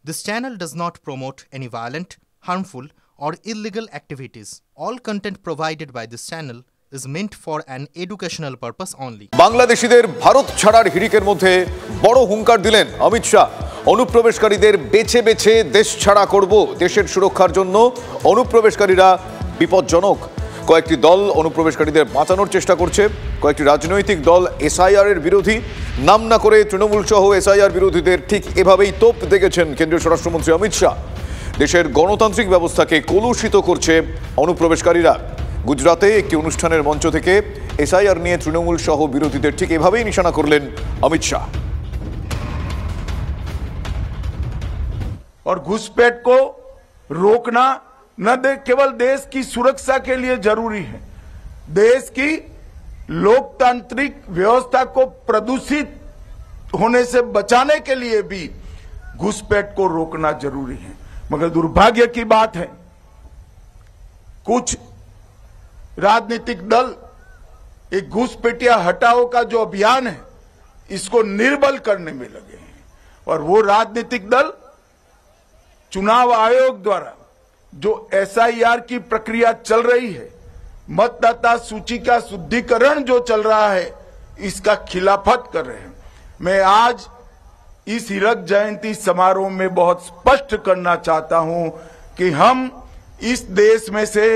This channel does not promote any violent, harmful, or illegal activities. All content provided by this channel is meant for an educational purpose only. বাংলাদেশীদের ভারত ছাড়ার হিড়িকের মধ্যে বড় হুঙ্কার দিলেন অমিত শাহ। অনুপ্রবেশকারীদের বেছে বেছে দেশ ছাড়া করব, দেশের সুরক্ষার জন্য অনুপ্রবেশকারীরা বিপজ্জনক। কয়েকটি দল অনুপ্রবেশকারীদের বাঁচানোর চেষ্টা করছে, কয়েকটি রাজনৈতিক দল এসআইআর এর বিরোধী, নাম না করে তৃণমূল সহ এসআইআর বিরোধীদের ঠিক এভাবেই তোপ দেখেছেন কেন্দ্রীয় স্বরাষ্ট্রমন্ত্রী অমিত শাহ। দেশের গণতান্ত্রিক ব্যবস্থাকে কলুষিত করছে অনুপ্রবেশকারীরা। গুজরাতে একটি অনুষ্ঠানের মঞ্চ থেকে এসআইআর নিয়ে তৃণমূল সহ বিরোধীদের ঠিক এভাবেই নিশানা করলেন অমিত শাহ। और घुसपैठ को रोकना न केवल देश की सुरक्षा के लिए जरूरी है, देश की लोकतांत्रिक व्यवस्था को प्रदूषित होने से बचाने के लिए भी घुसपैठ को रोकना जरूरी है। मगर दुर्भाग्य की बात है, कुछ राजनीतिक दल एक घुसपैठिया हटाओ का जो अभियान है इसको निर्बल करने में लगे हैं। और वो राजनीतिक दल चुनाव आयोग द्वारा जो एसआईआर की प्रक्रिया चल रही है, मतदाता सूची का शुद्धिकरण जो चल रहा है, इसका खिलाफत कर रहे हैं। मैं आज इस हीरक जयंती समारोह में बहुत स्पष्ट करना चाहता हूं कि हम इस देश में से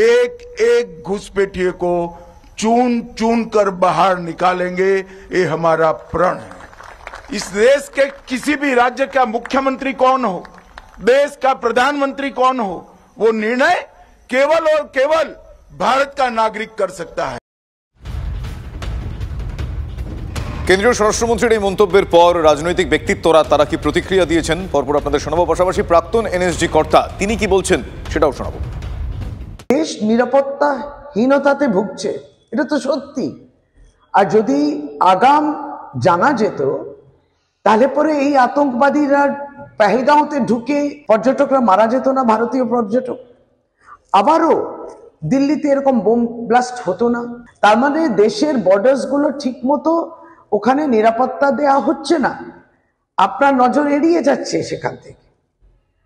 एक एक घुसपैठिए को चुन चुन कर बाहर निकालेंगे। ये हमारा प्रण है। इस देश के किसी भी राज्य का मुख्यमंत्री कौन हो, देश का प्रधानमंत्री कौन हो, वो निर्णय केवल और केवल भारत का नागरिक कर सकता है। কেন্দ্রীয় স্বরাষ্ট্রমন্ত্রীর এই মন্তব্যের পর রাজনৈতিক ব্যক্তিত্বরা তারা কি প্রতিক্রিয়া দিয়েছেন পরপর আপনাদের শোনাবো। পাশাপাশি প্রাক্তন এনএসজি কর্তা তিনি কি বলছেন সেটাও শোনাবো। দেশ নিরাপত্তাহীনতাতে ভুগছে, এটা তো সত্যি। আর যদি আগাম জানা যেত তাহলে পরে এই আতঙ্কবাদীরা পেহেলগাঁওতে ঢুকে পর্যটকরা মারা যেত না, ভারতীয় পর্যটক। আবারও দিল্লিতে এরকম বোম ব্লাস্ট হতো না। তার মানে দেশের বর্ডার্স গুলো ঠিক মতো ওখানে নিরাপত্তা দেয়া হচ্ছে না, আপনার নজর এড়িয়ে যাচ্ছে সেখান থেকে।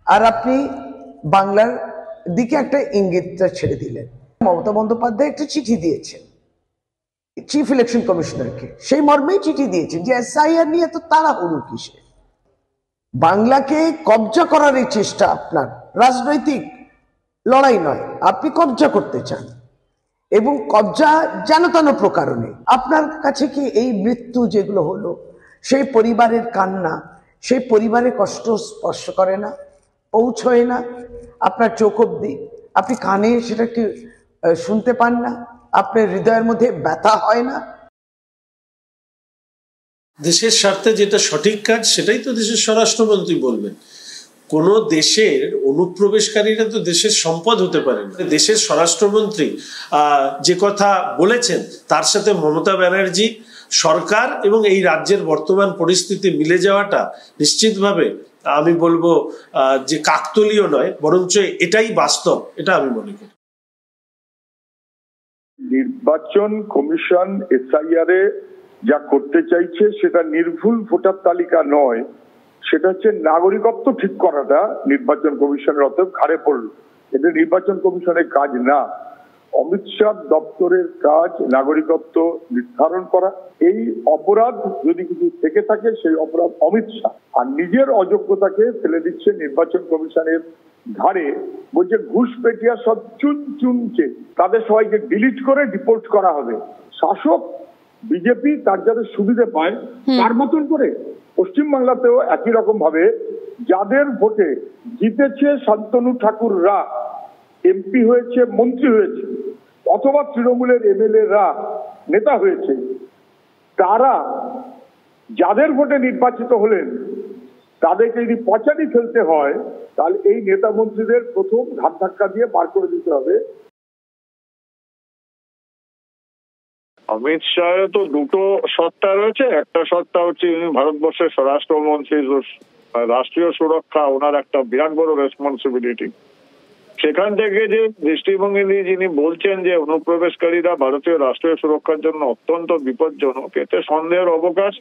আর আপনি বাংলার দিকে একটা ইঙ্গিতটা ছেড়ে দিলেন। মমতা বন্দ্যোপাধ্যায় একটা চিঠি দিয়েছেন চিফ ইলেকশন কমিশনারকে, সেই মর্মেই চিঠি দিয়েছেন যে এসআইআর নিয়ে তো তাড়াহুড়ো কিসে। বাংলাকে কবজা করার এই চেষ্টা আপনার রাজনৈতিক লড়াই নয়, আপনি কবজা করতে চান এবং কবজা যেন তেন প্রকারণে। আপনার কাছে কি এই মৃত্যু যেগুলো হলো, সেই পরিবারের কান্না, সেই পরিবারের কষ্ট স্পর্শ করে না, পৌঁছয় না আপনার চোখ অব্দি? আপনি কানে সেটাকে শুনতে পান না? আপনার হৃদয়ের মধ্যে ব্যথা হয় না? দেশের স্বার্থে যেটা সঠিক কাজ সেটাই তো দেশের স্বরাষ্ট্রমন্ত্রী বলবেন। কোন দেশের অনুপ্রবেশকারীরা তো দেশের সম্পদ হতে পারে না। দেশের স্বরাষ্ট্রমন্ত্রী যে কথা বলেছেন তার সাথে মমতা ব্যানার্জি সরকার এবং এই রাজ্যের বর্তমান পরিস্থিতি মিলে যাওয়াটা নিশ্চিতভাবে আমি বলবো যে কাকতলীয় নয়, বরঞ্চ এটাই বাস্তব, এটা আমি মনে করি। নির্বাচন কমিশন এসআইআর এ যা করতে চাইছে সেটা নির্ভুল ভোটার তালিকা নয়, সেটা হচ্ছে নাগরিকত্ব ঠিক করাটা নির্বাচন কমিশনের অতএব ঘাড়ে পড়লো। এটা নির্বাচন কমিশনের কাজ না, অমিত শাহ দপ্তরের কাজ নাগরিকত্ব নির্ধারণ করা। এই অপরাধ যদি কিছু থেকে থাকে সেই অপরাধ অমিত শাহ, আর নিজের অযোগ্যতাকে ফেলে দিচ্ছে নির্বাচন কমিশনের ঘাড়ে। বলছে ঘুষপেটিয়া সব চুন চুনছে, তাদের সবাইকে ডিলিট করে ডিপোর্ট করা হবে। শাসক বিজেপি তার যাতে সুবিধে পায় তার মতন করে পশ্চিমবাংলাতেও একই রকম ভাবে যাদের ভোটে জিতেছে শান্তনু ঠাকুররা, এমপি হয়েছে, মন্ত্রী হয়েছে, অথবা তৃণমূলের এমএলএ রা নেতা হয়েছে, তারা যাদের ভোটে নির্বাচিত হলেন তাদেরকে যদি পচানি ফেলতে হয় তাহলে এই নেতা মন্ত্রীদের প্রথম ঘাট ধাক্কা দিয়ে বার করে দিতে হবে। অমিত শাহ তো দুটো সত্তা রয়েছে। একটা সত্তা হচ্ছে ভারতবর্ষের স্বরাষ্ট্রমন্ত্রী, রাষ্ট্রীয় সুরক্ষা ওনার একটা বিরাট বড় রেসপন্সিবিলিটি। সেখান থেকে যে দৃষ্টিভঙ্গি দিয়ে যিনি বলছেন যে অনুপ্রবেশকারীরা ভারতীয় রাষ্ট্রীয় সুরক্ষার জন্য অত্যন্ত বিপজ্জনক, এতে সন্দেহের অবকাশ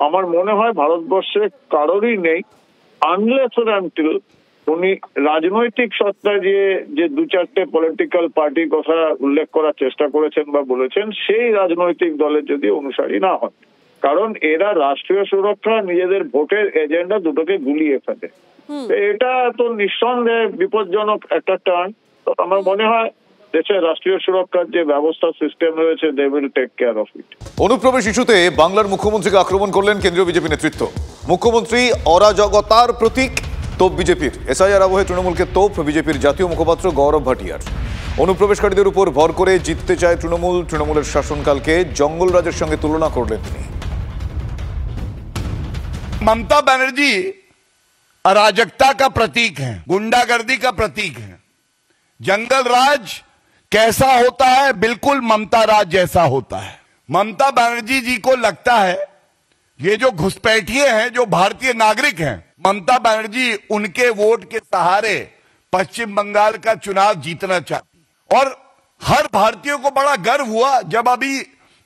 আমার মনে হয় ভারতবর্ষে কারোরই নেই। আনলেস আনটিল উনি রাজনৈতিক সত্তায় যে দু চারটে পলিটিক্যাল পার্টির কথা উল্লেখ করার চেষ্টা করেছেন বা বলেছেন, সেই রাজনৈতিক দলের যদি অনুসারী না হন, কারণ এরা রাষ্ট্রীয় সুরক্ষা নিজেদের ভোটের এজেন্ডা দুটোকে গুলিয়ে ফেলে। এটা তো নিঃসন্দেহে বিপজ্জনক একটা টার্ন। তো আমার মনে হয় দেশের রাষ্ট্রীয় সুরক্ষার যে ব্যবস্থা সিস্টেম রয়েছে, they will take care of it. অনুপ্রবেশ ইস্যুতে বাংলার মুখ্যমন্ত্রীকে আক্রমণ করলেন কেন্দ্রীয় বিজেপি নেতৃত্ব। মুখ্যমন্ত্রী অরাজকতার প্রতীক, তোপ বিজেপির। এসআইআর আবহে তৃণমূলকে তোপ বিজেপির জাতীয় মুখপাত্র গৌরব ভাটিয়ার। অনুপ্রবেশকারীদের উপর ভর করে জিততে চায় তৃণমূল। তৃণমূলের শাসনকালকে জঙ্গলরাজের সঙ্গে তুলনা করলেন তিনি। ममता बनर्जी अराजकता का प्रतीक है, गुंडागर्दी का प्रतीक है। जंगल राज कैसा होता है? बिल्कुल ममता राज जैसा होता है। ममता बनर्जी जी को लगता है ये जो घुसपैठिए हैं, जो भारतीय नागरिक हैं, ममता बनर्जी उनके वोट के सहारे पश्चिम बंगाल का चुनाव जीतना चाहती है। और हर भारतीय को बड़ा गर्व हुआ जब अभी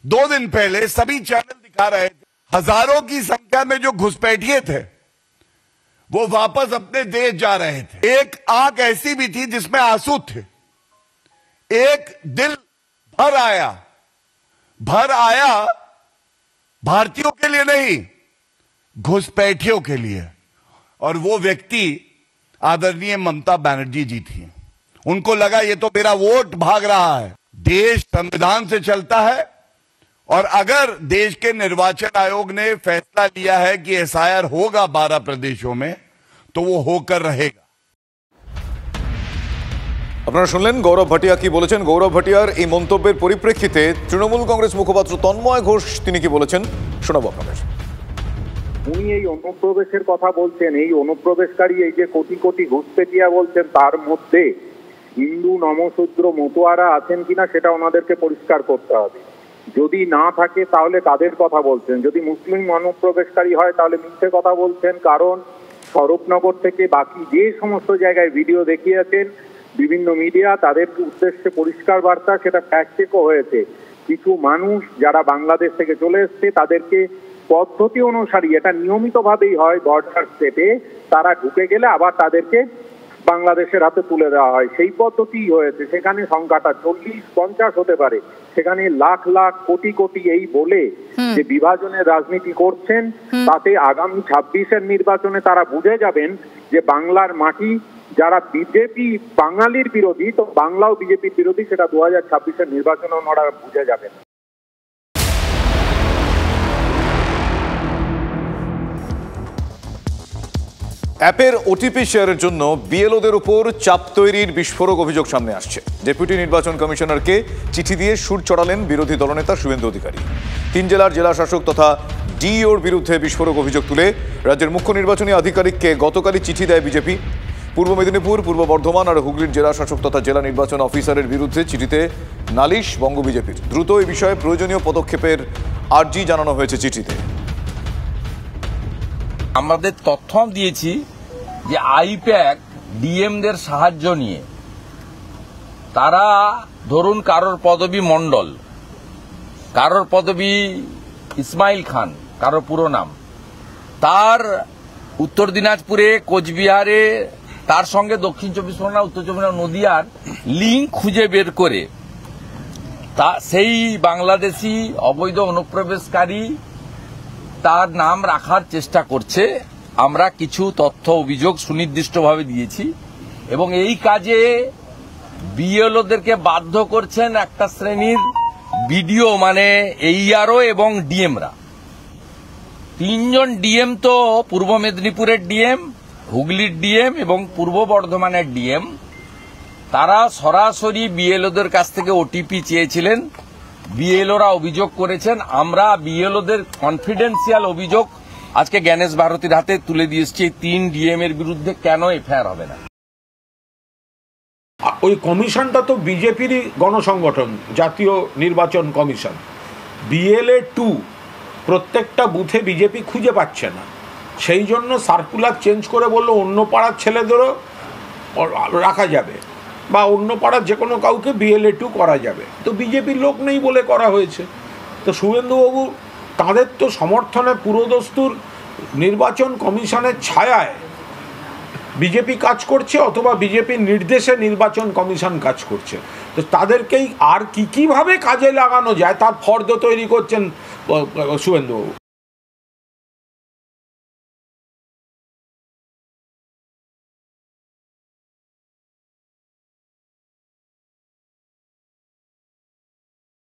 2 दिन पहले सभी चैनल दिखा रहे थे, हजारों की संख्या में जो घुसपैठिए थे वो वापस अपने देश जा रहे थे। एक आंख ऐसी भी थी जिसमें आंसू थे, एक दिल भर आया भारतीयों के लिए नहीं, घुसपैठियों के लिए। और वो व्यक्ति आदरणीय ममता बनर्जी जी थी। उनको लगा ये तो मेरा वोट भाग रहा है। देश संविधान से चलता है और अगर देश के निर्वाचन आयोग ने फैसला लिया है कि एसआईआर होगा 12 प्रदेशों में, तो वो होकर रहेगा। আপনারা শুনলেন গৌরব ভাটিয়া কি বলেছেন। গৌরব ভাটিয়ার এই মন্তব্যের পরিপ্রেক্ষিতে তৃণমূল কংগ্রেস মুখপাত্র তন্ময় ঘোষ তিনি কি বলেছেন শোনাবো আপনাদের। উনি এই অনুপ্রবেশের কথা বলছেন, এই অনুপ্রবেশকারী এই যে কোটি কোটি ঘুষপেটিয়া বলছেন, তার মধ্যে হিন্দু নমশূদ্র মতুয়ারা আছেন কিনা সেটা ওনাদেরকে পরিষ্কার করতে হবে। যদি না থাকে তাহলে কাদের কথা বলছেন? যদি মুসলিম অনুপ্রবেশকারী হয় তাহলে মিথ্যে কথা বলছেন, কারণ স্বরূপনগর থেকে বাকি যে সমস্ত জায়গায় ভিডিও দেখিয়েছেন বিভিন্ন মিডিয়া, তাদের উদ্দেশ্যে পরিষ্কার বার্তা, সেটা ফ্যাক্ট চেকও হয়েছে। কিছু মানুষ যারা বাংলাদেশ থেকে চলে এসছে তাদেরকে পদ্ধতি অনুসারী, এটা নিয়মিতভাবেই হয় বর্ডার স্টেটে, তারা ঢুকে গেলে আবার তাদেরকে বাংলাদেশের হাতে তুলে দেওয়া হয়, সেই পদ্ধতিই হয়েছে। সেখানে সংখ্যাটা 40-50 হতে পারে, সেখানে লাখ লাখ কোটি কোটি এই বলে যে বিভাজনের রাজনীতি করছেন, তাতে আগামী 26-এর নির্বাচনে তারা বুঝে যাবেন যে বাংলার মাটি যারা বিজেপি বাঙালির বিরোধী, তো বাংলাও বিজেপির বিরোধী, সেটা 2026-এর নির্বাচনে ওনারা বুঝে যাবেন। অ্যাপের ওটিপি শেয়ারের জন্য বিএলওদের উপর চাপ তৈরির বিস্ফোরক অভিযোগ সামনে আসছে। ডেপুটি নির্বাচন কমিশনারকে চিঠি দিয়ে সুর চড়ালেন বিরোধী দলনেতা শুভেন্দু অধিকারী। 3 জেলার জেলা শাসক তথা ডিইওর বিরুদ্ধে বিস্ফোরক অভিযোগ তুলে রাজ্যের মুখ্য নির্বাচনী আধিকারিককে গতকালই চিঠি দেয় বিজেপি। পূর্ব মেদিনীপুর, পূর্ব বর্ধমান আর হুগলির জেলা শাসক তথা জেলা নির্বাচন অফিসারের বিরুদ্ধে চিঠিতে নালিশ বঙ্গ বিজেপির। দ্রুত এই বিষয়ে প্রয়োজনীয় পদক্ষেপের আর্জি জানানো হয়েছে চিঠিতে। আমাদের তথ্য দিয়েছি যে আইপ্যাক ডিএমদের সাহায্য নিয়ে তারা ধরুন কারোর পদবী মণ্ডল, কারোর পদবী ইসমাইল খান, কারোর পুরো নাম, তার উত্তর দিনাজপুরে, কোচবিহারে, তার সঙ্গে দক্ষিণ 24 পরগনা, উত্তর 24 পরগনা, নদিয়ার লিঙ্ক খুঁজে বের করে তা সেই বাংলাদেশি অবৈধ অনুপ্রবেশকারী তার নাম রাখার চেষ্টা করছে। আমরা কিছু তথ্য অভিযোগ সুনির্দিষ্টভাবে দিয়েছি এবং এই কাজে বিএলওদেরকে বাধ্য করছেন একটা শ্রেণীর বিডিও, মানে এইআরও এবং ডিএমরা। 3 জন ডিএম তো পূর্ব মেদিনীপুরের ডিএম, হুগলির ডিএম এবং পূর্ব বর্ধমানের ডিএম, তারা সরাসরি বিএলওদের কাছ থেকে ওটিপি চেয়েছিলেন। বিএলওরা অভিযোগ করেছেন। আমরা বিএলওদের কনফিডেন্সিয়াল অভিযোগ আজকে জ্ঞানেশ ভারতীর হাতে তুলে দিয়েছি। 3 ডিএম এর বিরুদ্ধে কেন এফআইআর হবে না? ওই কমিশনটা তো বিজেপিরই গণসংগঠন, জাতীয় নির্বাচন কমিশন। বিএলএ 2 প্রত্যেকটা বুথে বিজেপি খুঁজে পাচ্ছে না, সেই জন্য সার্কুলার চেঞ্জ করে বললো অন্য পাড়ার ছেলেদেরও রাখা যাবে বা অন্য পাড়ার যে কোনো কাউকে বিএলএ 2 করা যাবে। তো বিজেপির লোক নেই বলে করা হয়েছে। তো শুভেন্দুবাবু তাদের তো সমর্থনে পুরোদস্তুর নির্বাচন কমিশনের ছায়ায় বিজেপি কাজ করছে অথবা বিজেপির নির্দেশে নির্বাচন কমিশন কাজ করছে। তো তাদেরকেই আর কীভাবে কাজে লাগানো যায় তার ফর্দ তৈরি করছেন শুভেন্দুবাবু।